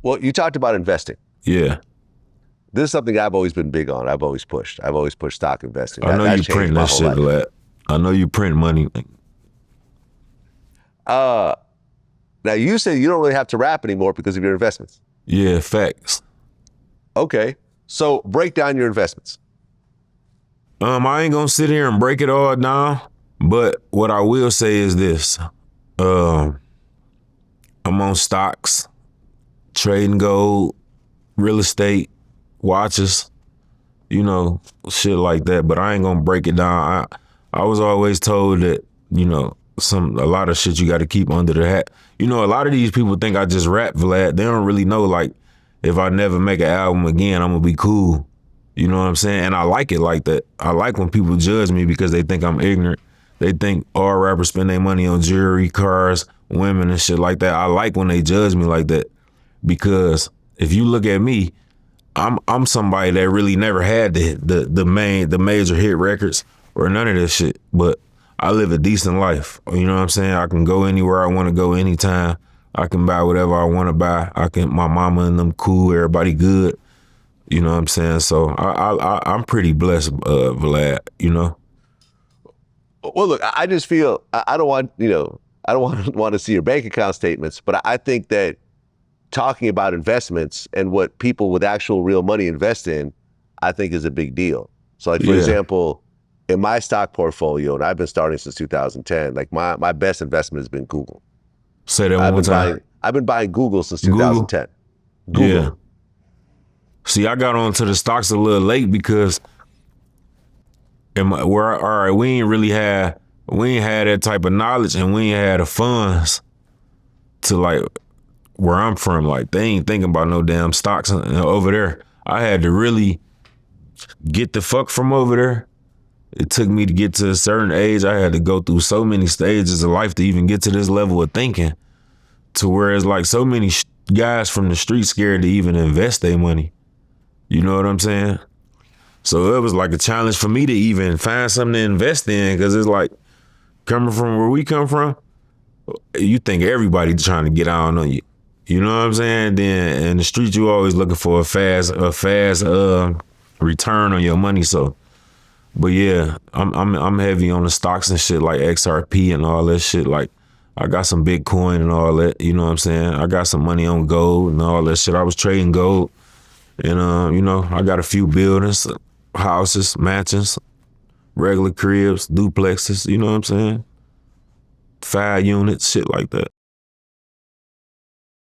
Well, you talked about investing. Yeah. This is something I've always been big on. I've always pushed. I've always pushed stock investing. I know That you changed print my that whole shit, life. Vlad. I know you print money. Uh, Now you say you don't really have to rap anymore because of your investments. Yeah, facts. Okay, so break down your investments. I ain't gonna sit here and break it all down, but what I will say is this. Um, I'm on stocks, trading gold, real estate, watches, you know, shit like that. But I ain't gonna break it down. I was always told that, you know, a lot of shit you gotta keep under the hat. You know, a lot of these people think I just rap, Vlad. They don't really know, like, if I never make an album again, I'm gonna be cool. You know what I'm saying? And I like it like that. I like when people judge me because they think I'm ignorant. They think all rappers spend their money on jewelry, cars, women, and shit like that. I like when they judge me like that because if you look at me, I'm somebody that really never had the major hit records or none of this shit. But I live a decent life. You know what I'm saying? I can go anywhere I want to go anytime. I can buy whatever I want to buy. My mama and them cool, everybody good. You know what I'm saying? So I'm pretty blessed, Vlad, you know? Well, look, I just feel I don't want I don't want to see your bank account statements, but I think that talking about investments and what people with actual real money invest in, I think is a big deal. So like, for Yeah. example, in my stock portfolio, and I've been starting since 2010, like my best investment has been Google. Say that one more time. I've been buying Google since Google? 2010. Yeah. Google. See, I got onto the stocks a little late because all right, we ain't had that type of knowledge and we ain't had the funds to like where I'm from. Like they ain't thinking about no damn stocks over there. I had to really get the fuck from over there. It took me to get to a certain age. I had to go through so many stages of life to even get to this level of thinking to where it's like so many guys from the street scared to even invest their money. You know what I'm saying? So it was like a challenge for me to even find something to invest in because it's like coming from where we come from, you think everybody trying to get out on you. You know what I'm saying? Then in the street, you always looking for a fast return on your money. So, but yeah, I'm heavy on the stocks and shit like XRP and all that shit. Like I got some Bitcoin and all that. You know what I'm saying? I got some money on gold and all that shit. I was trading gold. And, you know, I got a few buildings, houses, mansions, regular cribs, duplexes, you know what I'm saying? 5 units, shit like that.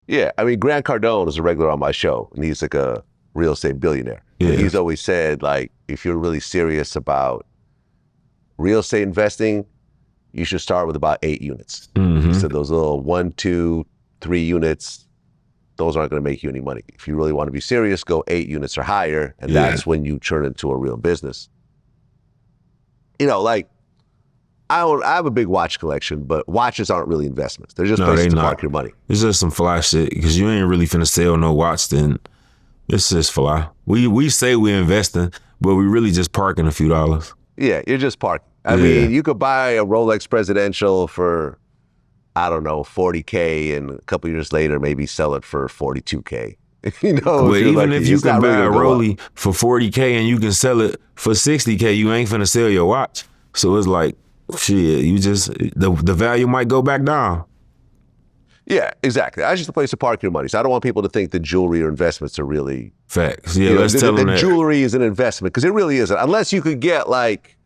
Yeah, I mean, Grant Cardone is a regular on my show, and he's like a real estate billionaire. Yeah. And he's always said, like, if you're really serious about real estate investing, you should start with about 8 units. Mm-hmm. He said those little 1, 2, 3 units, those aren't going to make you any money. If you really want to be serious, go 8 units or higher, and that's when you turn into a real business. You know, like, I have a big watch collection, but watches aren't really investments. They're just places to park your money. It's just some fly shit because you ain't really finna sell no watch. Then it's just fly. We say we investing, but we really just parking a few dollars. Yeah, you're just parking. I mean, you could buy a Rolex Presidential for, I don't know, $40K, and a couple years later maybe sell it for $42K. You know, but even if you can buy a Rollie for $40K and you can sell it for $60K, you ain't finna sell your watch. So it's like, shit, you just the value might go back down. Yeah, exactly. That's just a place to park your money. So I don't want people to think that jewelry or investments are really facts. Yeah, let's tell them that jewelry is an investment because it really isn't. Unless you could get like,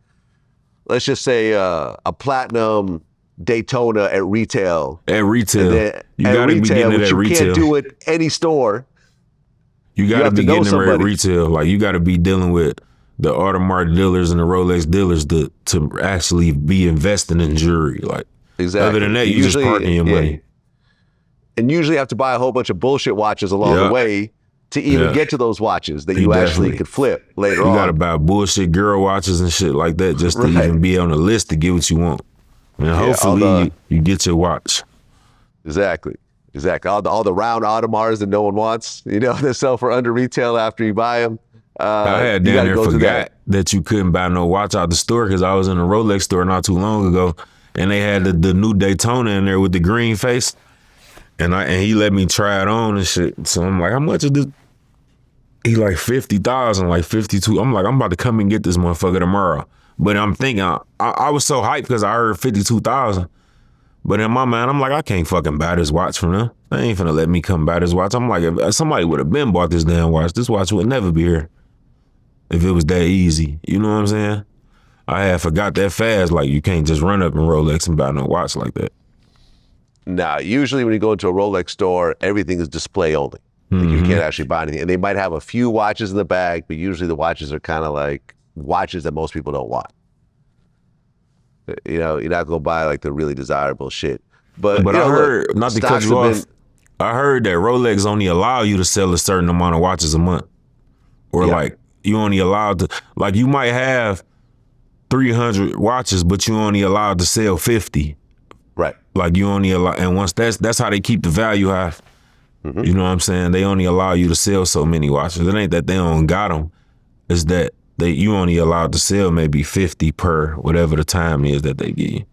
let's just say a platinum Daytona at retail. At retail, you gotta be getting it at retail. You can't do it any store. You gotta be getting it at retail. Like you gotta be dealing with the Audemars dealers and the Rolex dealers to actually be investing in jewelry. Like exactly. Other than that, you just parking your money. And usually have to buy a whole bunch of bullshit watches along the way to even get to those watches that you actually could flip later on. You gotta buy bullshit girl watches and shit like that just to even be on the list to get what you want. And hopefully you get your watch. Exactly. All the round Audemars that no one wants, you know, they sell for under retail after you buy them. I had down there forgot that you couldn't buy no watch out the store because I was in a Rolex store not too long ago and they had the new Daytona in there with the green face. And he let me try it on and shit. So I'm like, how much is this? He like 50,000, like 52. I'm like, I'm about to come and get this motherfucker tomorrow. But I'm thinking, I was so hyped because I heard 52,000. But in my mind, I'm like, I can't fucking buy this watch from them. They ain't finna let me come buy this watch. I'm like, if somebody would have been bought this damn watch, this watch would never be here. If it was that easy. You know what I'm saying? I had forgot that fast. Like, you can't just run up in Rolex and buy no watch like that. Nah, usually when you go into a Rolex store, everything is display only. Like you can't actually buy anything. And they might have a few watches in the bag, but usually the watches are kind of like watches that most people don't want. You know, you're not going to buy like the really desirable shit. But I heard, look, not to cut you off, I heard that Rolex only allow you to sell a certain amount of watches a month. Or like, you only allowed to, like you might have 300 watches, but you only allowed to sell 50. Right. Like you only allow, and once that's how they keep the value high. You know what I'm saying? They only allow you to sell so many watches. It ain't that they don't got them. It's that you only allowed to sell maybe 50 per whatever the time is that they give you.